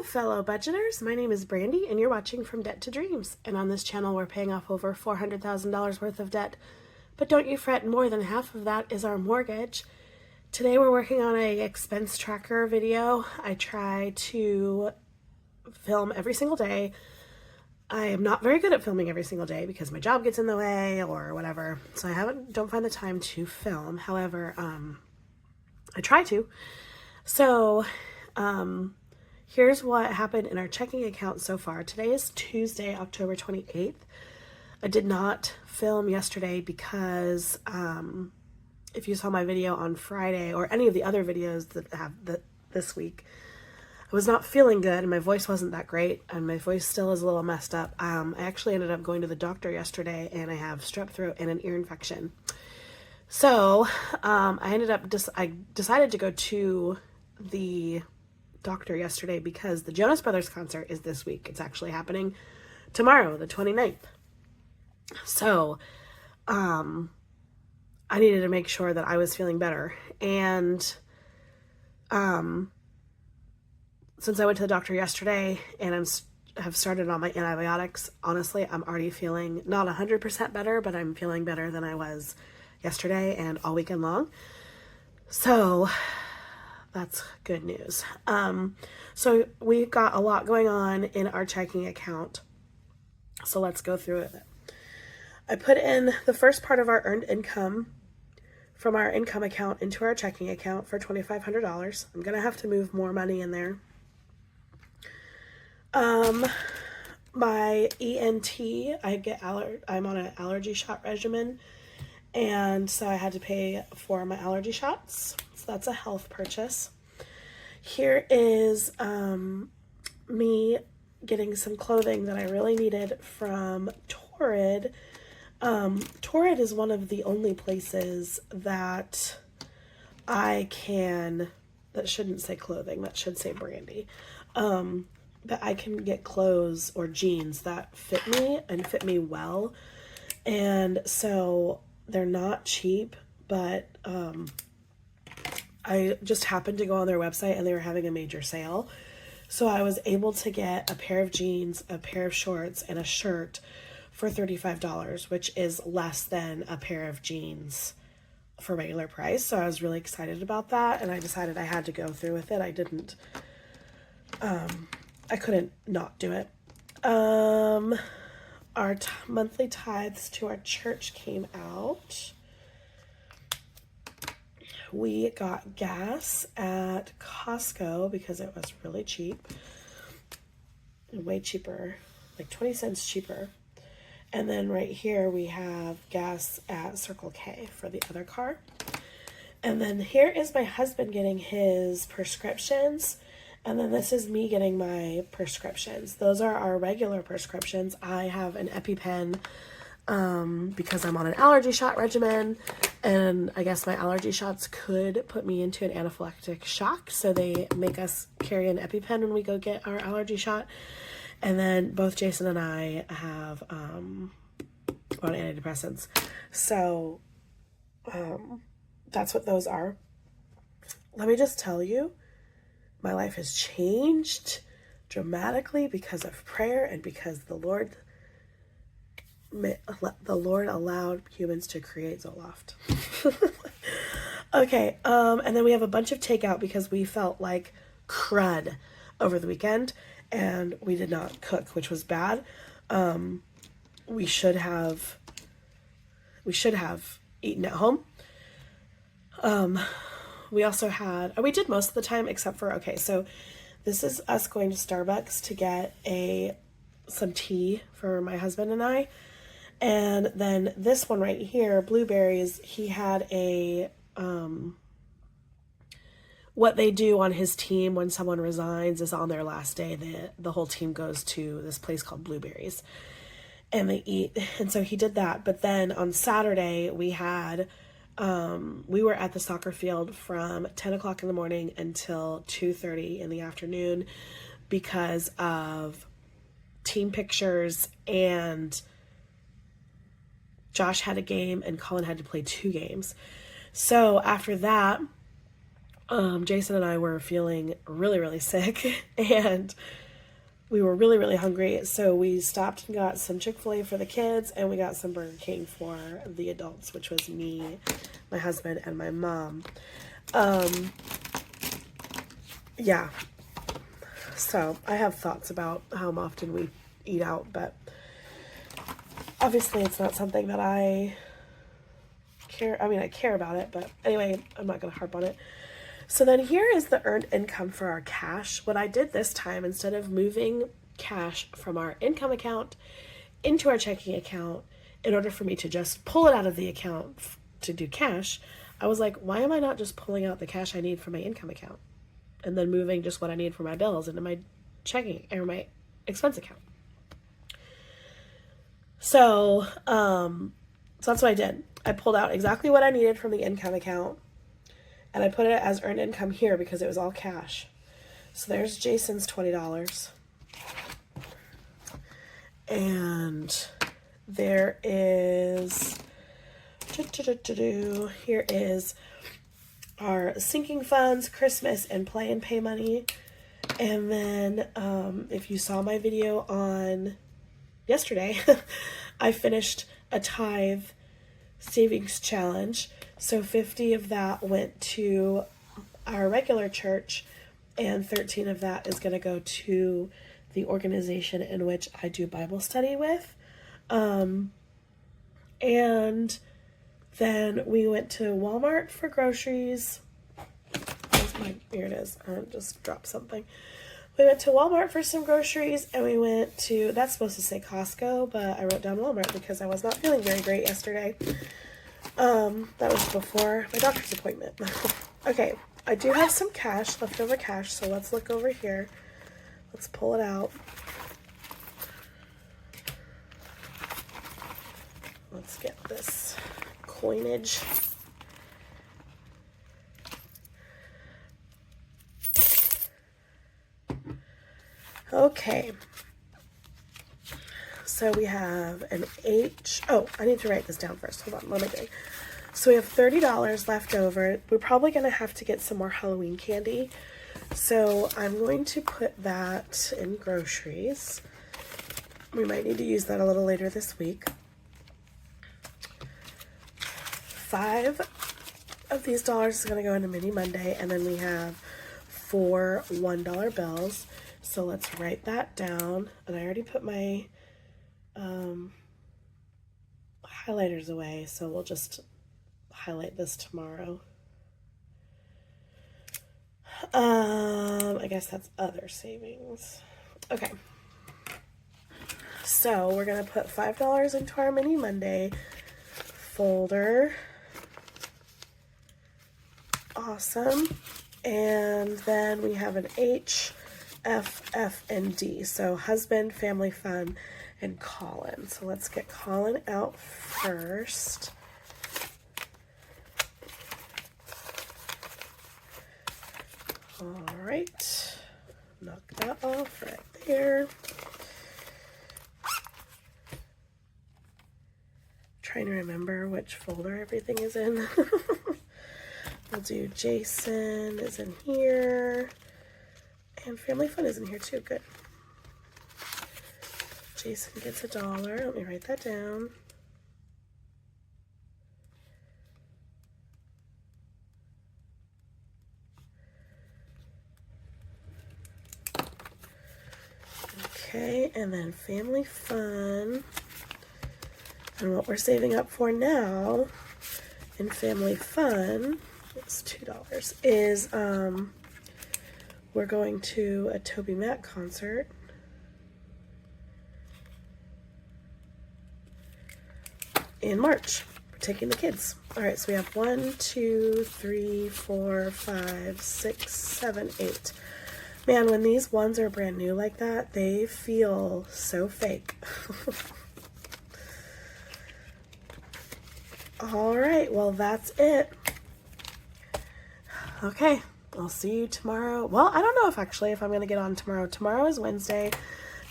fellow budgeters. My name is Brandy, and you're watching From Debt to Dreams. And on this channel, we're paying off over $400,000 worth of debt. But don't you fret, more than half of that is our mortgage. Today, we're working on a expense tracker video. I try to film every single day. I am not very good at filming every single day because my job gets in the way or whatever. So I don't find the time to film. However, I try to. So, here's what happened in our checking account so far. Today is Tuesday, October 28th. I did not film yesterday because if you saw my video on Friday or any of the other videos that have this week, I was not feeling good and my voice wasn't that great and my voice still is a little messed up. I actually ended up going to the doctor yesterday and I have strep throat and an ear infection. So I decided to go to the doctor yesterday because the Jonas Brothers concert is this week. It's actually happening tomorrow, the 29th. So, I needed to make sure that I was feeling better. And, since I went to the doctor yesterday and have started on my antibiotics, honestly, I'm already feeling not 100% better, but I'm feeling better than I was yesterday and all weekend long. So that's good news. So we've got a lot going on in our checking account. So let's go through it. I put in the first part of our earned income from our income account into our checking account for $2,500. I'm going to have to move more money in there. My ENT, I'm on an allergy shot regimen, and so I had to pay for my allergy shots. So that's a health purchase. Here is me getting some clothing that I really needed from Torrid. Torrid is one of the only places that that shouldn't say clothing, that should say Brandy, that I can get clothes or jeans that fit me and fit me well. And so they're not cheap, but I just happened to go on their website and they were having a major sale. So I was able to get a pair of jeans, a pair of shorts, and a shirt for $35, which is less than a pair of jeans for regular price. So I was really excited about that, and I decided I had to go through with it. I couldn't not do it. Our monthly tithes to our church came out. We got gas at Costco because it was really cheap. Way cheaper, like 20 cents cheaper. And then right here we have gas at Circle K for the other car. And then here is my husband getting his prescriptions. And then this is me getting my prescriptions. Those are our regular prescriptions. I have an EpiPen because I'm on an allergy shot regimen. And I guess my allergy shots could put me into an anaphylactic shock. So they make us carry an EpiPen when we go get our allergy shot. And then both Jason and I have on antidepressants. So that's what those are. Let me just tell you, my life has changed dramatically because of prayer and because the Lord allowed humans to create Zoloft. Okay, and then we have a bunch of takeout because we felt like crud over the weekend. And we did not cook, which was bad. We should have eaten at home. We also we did most of the time except for, okay, so this is us going to Starbucks to get some tea for my husband and I. And then this one right here, Blueberries, he had what they do on his team when someone resigns is on their last day, the whole team goes to this place called Blueberries and they eat. And so he did that. But then on Saturday we were at the soccer field from 10 o'clock in the morning until 2:30 in the afternoon because of team pictures, and Josh had a game and Colin had to play 2 games. So after that, Jason and I were feeling really, really sick, and we were really, really hungry, so we stopped and got some Chick-fil-A for the kids, and we got some Burger King for the adults, which was me, my husband, and my mom. Yeah. So I have thoughts about how often we eat out, but obviously it's not something that I care. I mean, I care about it, but anyway, I'm not going to harp on it. So then here is the earned income for our cash. What I did this time, instead of moving cash from our income account into our checking account in order for me to just pull it out of the account to do cash, I was like, why am I not just pulling out the cash I need for my income account and then moving just what I need for my bills into my checking or my expense account? So that's what I did. I pulled out exactly what I needed from the income account, and I put it as earned income here because it was all cash. So there's Jason's $20. And there is, here is our sinking funds, Christmas, and play and pay money. And then if you saw my video on yesterday, I finished a tithe savings challenge. So 50 of that went to our regular church, and 13 of that is going to go to the organization in which I do Bible study with. And then we went to Walmart for groceries. Here it is. I just dropped something. We went to Walmart for some groceries, and we went to, that's supposed to say Costco, but I wrote down Walmart because I was not feeling very great yesterday. That was before my doctor's appointment. Okay, I do have some cash, leftover cash, so let's look over here. Let's pull it out. Let's get this coinage. Okay. So we have an H. Oh, I need to write this down first. Hold on, what am I doing? So we have $30 left over. We're probably going to have to get some more Halloween candy. So I'm going to put that in groceries. We might need to use that a little later this week. 5 of these dollars is going to go into Mini Monday, and then we have 4 $1 bills. So let's write that down. And I already put my highlighters away, so we'll just highlight this tomorrow. I guess that's other savings. Okay. So we're going to put $5 into our Mini Monday folder. Awesome. And then we have an H, F, F, and D. So husband, family fun, and Colin. So let's get Colin out first. All right. Knock that off right there. Trying to remember which folder everything is in. We'll do Jason is in here. And family fun is in here too. Good. Jason gets $1. Let me write that down. Okay, and then family fun. And what we're saving up for now in family fun, it's $2, is we're going to a Toby Mac concert. In March. We're taking the kids. All right, so we have 1, 2, 3, 4, 5, 6, 7, 8. Man, when these ones are brand new like that, they feel so fake. All right, well, that's it. Okay, I'll see you tomorrow. Well, I don't know if I'm going to get on tomorrow. Tomorrow is Wednesday.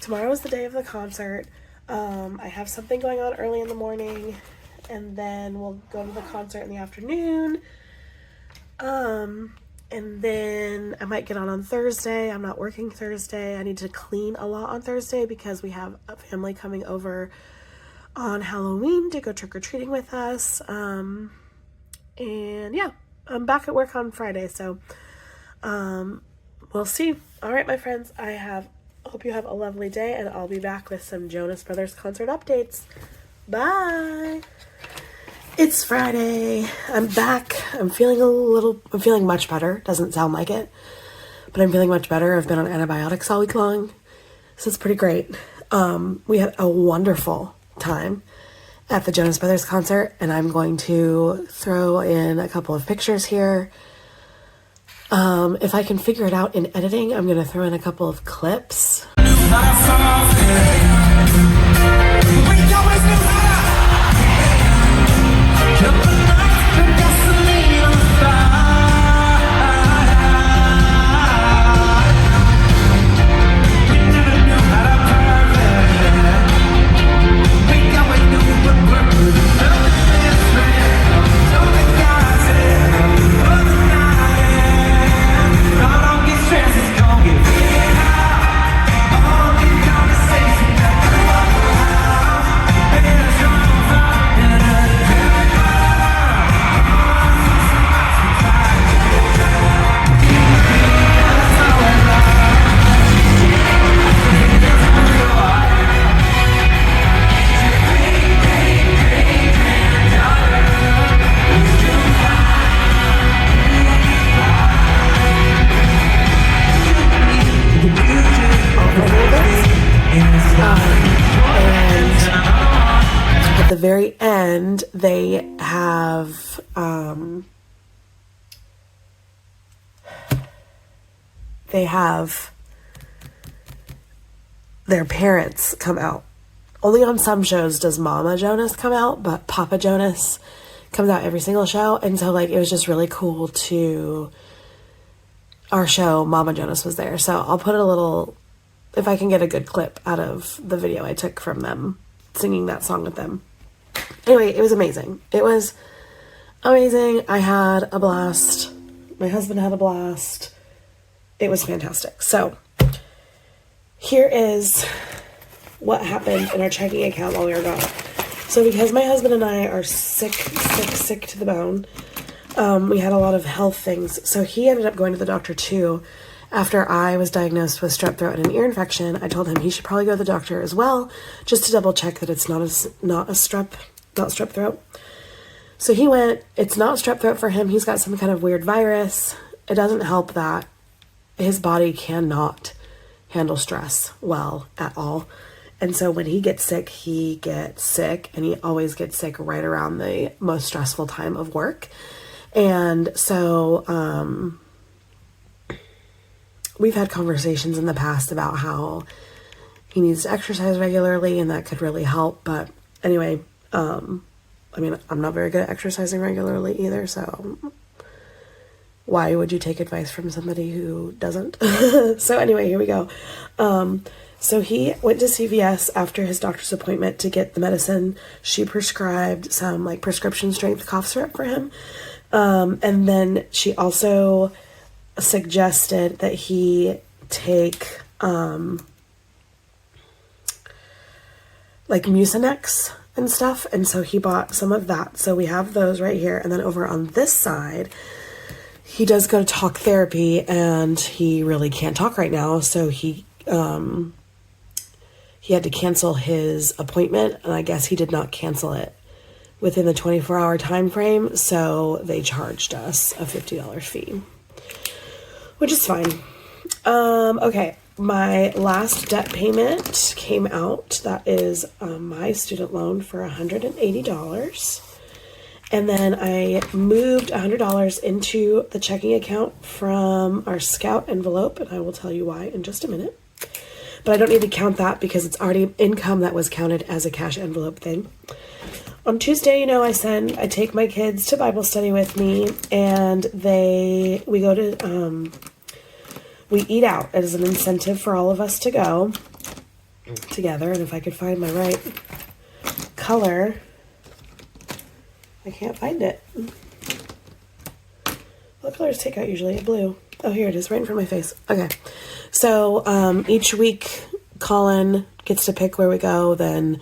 Tomorrow is the day of the concert. I have something going on early in the morning, and then we'll go to the concert in the afternoon. And then I might get on Thursday. I'm not working Thursday. I need to clean a lot on Thursday because we have a family coming over on Halloween to go trick-or-treating with us. And yeah, I'm back at work on Friday, so we'll see. All right, my friends, hope you have a lovely day, and I'll be back with some Jonas Brothers concert updates. Bye. It's Friday. I'm back. I'm feeling much better. Doesn't sound like it, but I'm feeling much better. I've been on antibiotics all week long, so it's pretty great. We had a wonderful time at the Jonas Brothers concert, and I'm going to throw in a couple of pictures here. If I can figure it out in editing, I'm going to throw in a couple of clips. At the very end, they have their parents come out. Only on some shows does Mama Jonas come out, but Papa Jonas comes out every single show. And so it was just really cool our show, Mama Jonas was there. So I'll put if I can get a good clip out of the video I took from them singing that song with them. Anyway, it was amazing. It was amazing. I had a blast. My husband had a blast. It was fantastic. So here is what happened in our checking account while we were gone. So because my husband and I are sick to the bone, we had a lot of health things. So he ended up going to the doctor too. After I was diagnosed with strep throat and an ear infection, I told him he should probably go to the doctor as well, just to double check that it's not strep throat. So he went. It's not strep throat for him. He's got some kind of weird virus. It doesn't help that his body cannot handle stress well at all. And so when he gets sick, and he always gets sick right around the most stressful time of work. And so, we've had conversations in the past about how he needs to exercise regularly and that could really help. But anyway, I'm not very good at exercising regularly either. So why would you take advice from somebody who doesn't? So anyway, here we go. So he went to CVS after his doctor's appointment to get the medicine. She prescribed some prescription strength cough syrup for him. And then she also suggested that he take Mucinex and stuff, and so he bought some of that. So we have those right here. And then over on this side, he does go to talk therapy, and he really can't talk right now, so he had to cancel his appointment, and I guess he did not cancel it within the 24-hour time frame, so they charged us a $50 fee, which is fine. Okay, my last debt payment came out. That is my student loan for $180. And then I moved $100 into the checking account from our Scout envelope, and I will tell you why in just a minute. But I don't need to count that because it's already income that was counted as a cash envelope thing. On Tuesday, I take my kids to Bible study with me, and we go to, we eat out as an incentive for all of us to go together. And if I could find my right color, I can't find it. Look, color is takeout usually? Blue. Oh, here it is, right in front of my face. Okay. So each week Colin gets to pick where we go, then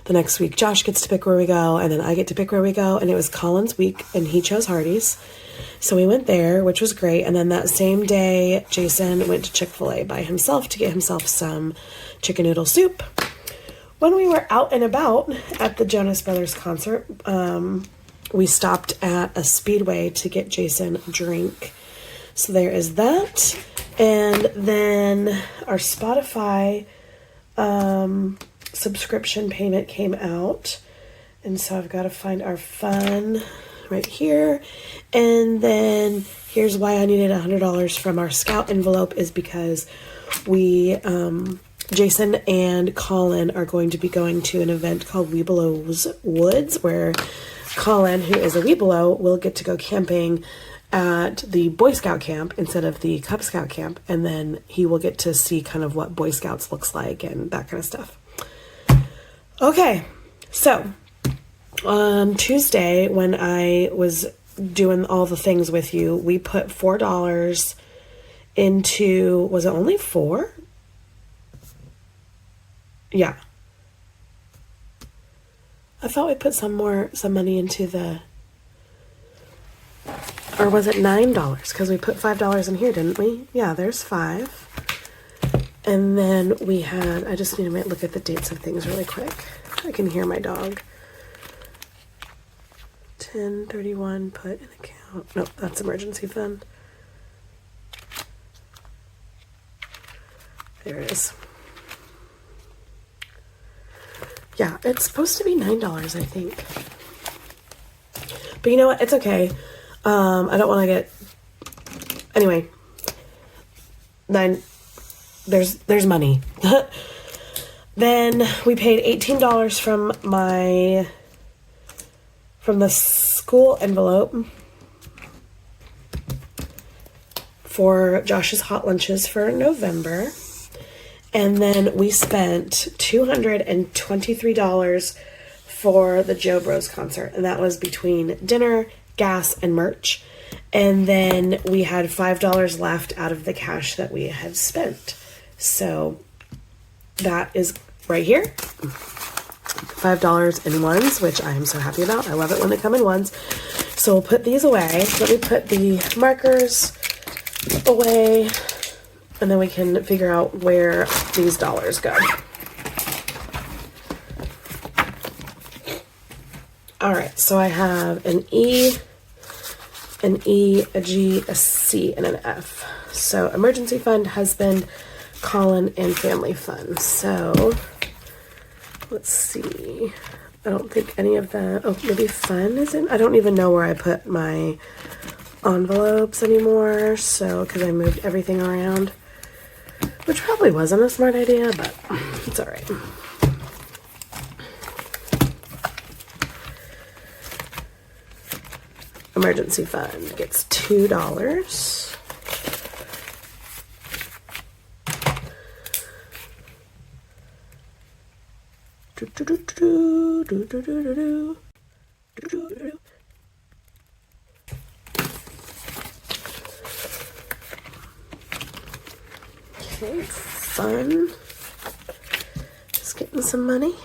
the next week Josh gets to pick where we go, and then I get to pick where we go, and it was Colin's week, and he chose Hardee's. So we went there, which was great, and then that same day, Jason went to Chick-fil-A by himself to get himself some chicken noodle soup. When we were out and about at the Jonas Brothers concert, we stopped at a Speedway to get Jason a drink. So there is that. And then our Spotify subscription payment came out. And so I've got to find our fun right here. And then here's why I needed $100 from our Scout envelope is because we, Jason and Colin are going to be going to an event called Weebelow's Woods, where Colin, who is a Weebelow, will get to go camping at the Boy Scout camp instead of the Cub Scout camp, and then he will get to see kind of what Boy Scouts looks like and that kind of stuff. Okay, so on Tuesday when I was doing all the things with you, we put $4 into, was it only 4? Yeah. I thought we put some money into the, or was it $9? Because we put $5 in here, didn't we? Yeah, there's 5. And then we had, I just need to look at the dates of things really quick. I can hear my dog. 10/31, put in account. Nope, that's emergency fund. There it is. Yeah, it's supposed to be $9, I think. But you know what? It's okay. I don't want to get... Anyway. There's money. Then we paid $18 from the school envelope for Josh's hot lunches for November. And then we spent $223 for the Joe Bros concert. And that was between dinner, gas, and merch. And then we had $5 left out of the cash that we had spent. So that is right here. $5 in ones, which I am so happy about. I love it when they come in ones. So we'll put these away. Let me put the markers away. And then we can figure out where these dollars go. All right, so I have an E, a G, a C, and an F. So emergency fund, husband, Colin, and family fund. So let's see. I don't think any of that, oh, maybe fun is in. I don't even know where I put my envelopes anymore. So, because I moved everything around. Which probably wasn't a smart idea, but it's all right. Emergency fund gets $2. Okay, fun. Just getting some money.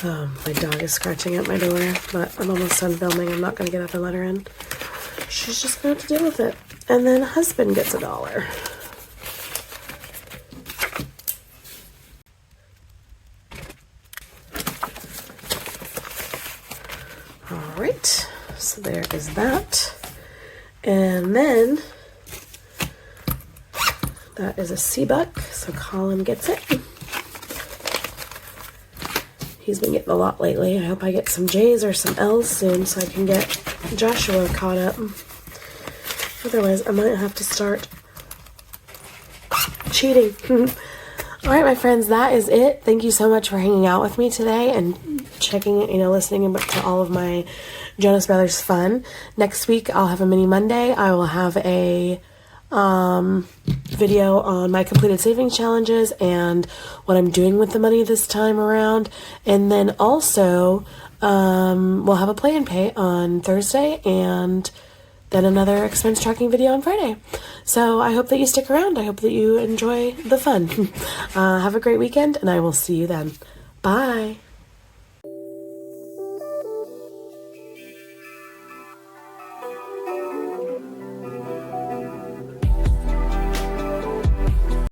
My dog is scratching at my door, but I'm almost done filming. I'm not going to get up and let her in. She's just going to have to deal with it. And then husband gets $1. All right, so there is that. And then that is a C-Buck, so Colin gets it. He's been getting a lot lately. I hope I get some J's or some L's soon so I can get Joshua caught up. Otherwise, I might have to start cheating. All right, my friends, that is it. Thank you so much for hanging out with me today and checking, listening to all of my Jonas Brothers fun. Next week, I'll have a mini Monday. I will have a video on my completed savings challenges and what I'm doing with the money this time around. And then also, we'll have a play and pay on Thursday and then another expense tracking video on Friday. So I hope that you stick around. I hope that you enjoy the fun. Have a great weekend, and I will see you then. Bye.